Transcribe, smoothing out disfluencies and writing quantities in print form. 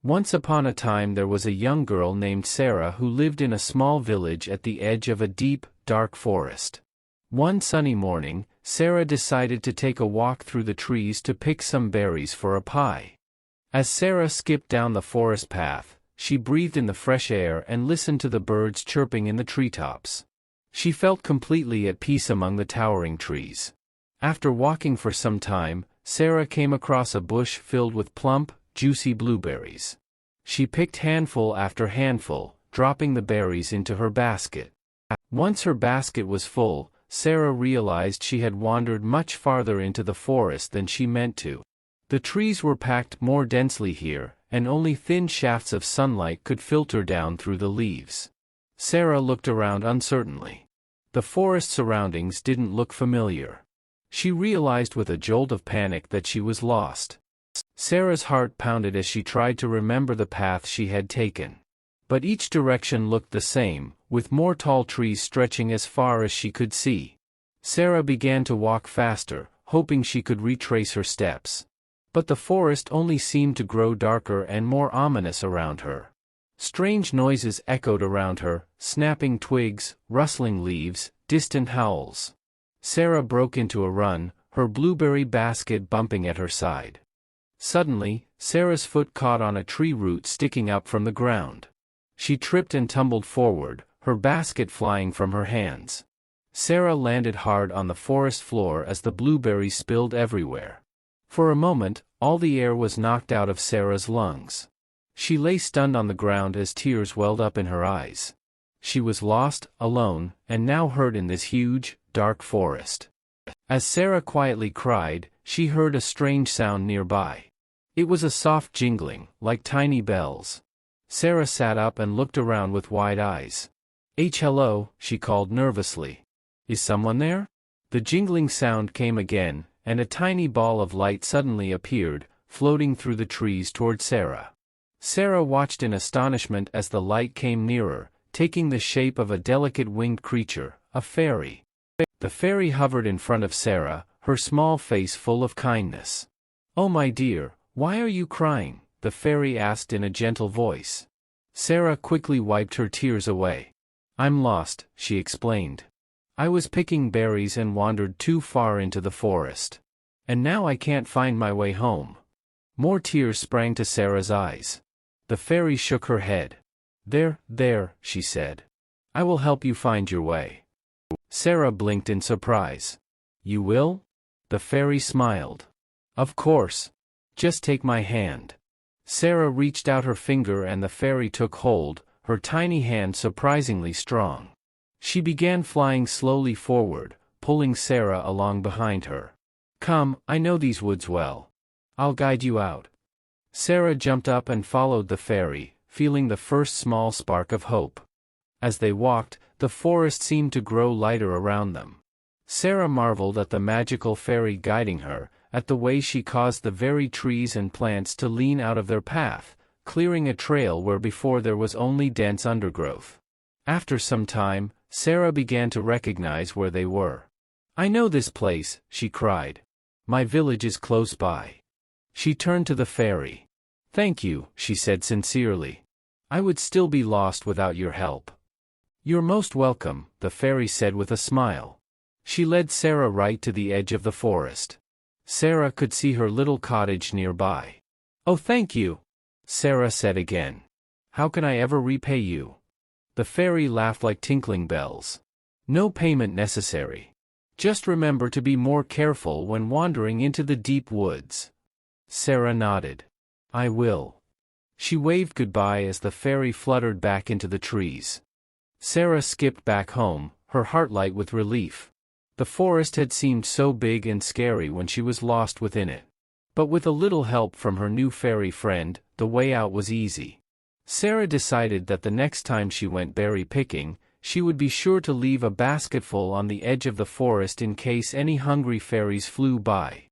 Once upon a time there was a young girl named Sara who lived in a small village at the edge of a deep, dark forest. One sunny morning, Sara decided to take a walk through the trees to pick some berries for a pie. As Sara skipped down the forest path, she breathed in the fresh air and listened to the birds chirping in the treetops. She felt completely at peace among the towering trees. After walking for some time, Sara came across a bush filled with plump, juicy blueberries. She picked handful after handful, dropping the berries into her basket. Once her basket was full, Sara realized she had wandered much farther into the forest than she meant to. The trees were packed more densely here, and only thin shafts of sunlight could filter down through the leaves. Sara looked around uncertainly. The forest surroundings didn't look familiar. She realized with a jolt of panic that she was lost. Sara's heart pounded as she tried to remember the path she had taken. But each direction looked the same, with more tall trees stretching as far as she could see. Sara began to walk faster, hoping she could retrace her steps. But the forest only seemed to grow darker and more ominous around her. Strange noises echoed around her, snapping twigs, rustling leaves, distant howls. Sara broke into a run, her blueberry basket bumping at her side. Suddenly, Sara's foot caught on a tree root sticking up from the ground. She tripped and tumbled forward, her basket flying from her hands. Sara landed hard on the forest floor as the blueberries spilled everywhere. For a moment, all the air was knocked out of Sara's lungs. She lay stunned on the ground as tears welled up in her eyes. She was lost, alone, and now hurt in this huge, dark forest. As Sara quietly cried, she heard a strange sound nearby. It was a soft jingling, like tiny bells. Sara sat up and looked around with wide eyes. Hello, she called nervously. Is someone there? The jingling sound came again, and a tiny ball of light suddenly appeared, floating through the trees toward Sara. Sara watched in astonishment as the light came nearer, taking the shape of a delicate winged creature, a fairy. The fairy hovered in front of Sara, her small face full of kindness. "Oh my dear, why are you crying?" the fairy asked in a gentle voice. Sara quickly wiped her tears away. "I'm lost," she explained. "I was picking berries and wandered too far into the forest. And now I can't find my way home." More tears sprang to Sara's eyes. The fairy shook her head. There, she said. "I will help you find your way." Sara blinked in surprise. "You will?" The fairy smiled. "Of course. Just take my hand." Sara reached out her finger and the fairy took hold, her tiny hand surprisingly strong. She began flying slowly forward, pulling Sara along behind her. "Come, I know these woods well. I'll guide you out." Sara jumped up and followed the fairy, feeling the first small spark of hope. As they walked, the forest seemed to grow lighter around them. Sara marveled at the magical fairy guiding her, at the way she caused the very trees and plants to lean out of their path, clearing a trail where before there was only dense undergrowth. After some time, Sara began to recognize where they were. "I know this place," she cried. "My village is close by." She turned to the fairy. "Thank you," she said sincerely. "I would still be lost without your help." "You're most welcome," the fairy said with a smile. She led Sara right to the edge of the forest. Sara could see her little cottage nearby. "Oh, thank you," Sara said again. "How can I ever repay you?" The fairy laughed like tinkling bells. "No payment necessary. Just remember to be more careful when wandering into the deep woods." Sara nodded. "I will." She waved goodbye as the fairy fluttered back into the trees. Sara skipped back home, her heart light with relief. The forest had seemed so big and scary when she was lost within it. But with a little help from her new fairy friend, the way out was easy. Sara decided that the next time she went berry picking, she would be sure to leave a basketful on the edge of the forest in case any hungry fairies flew by.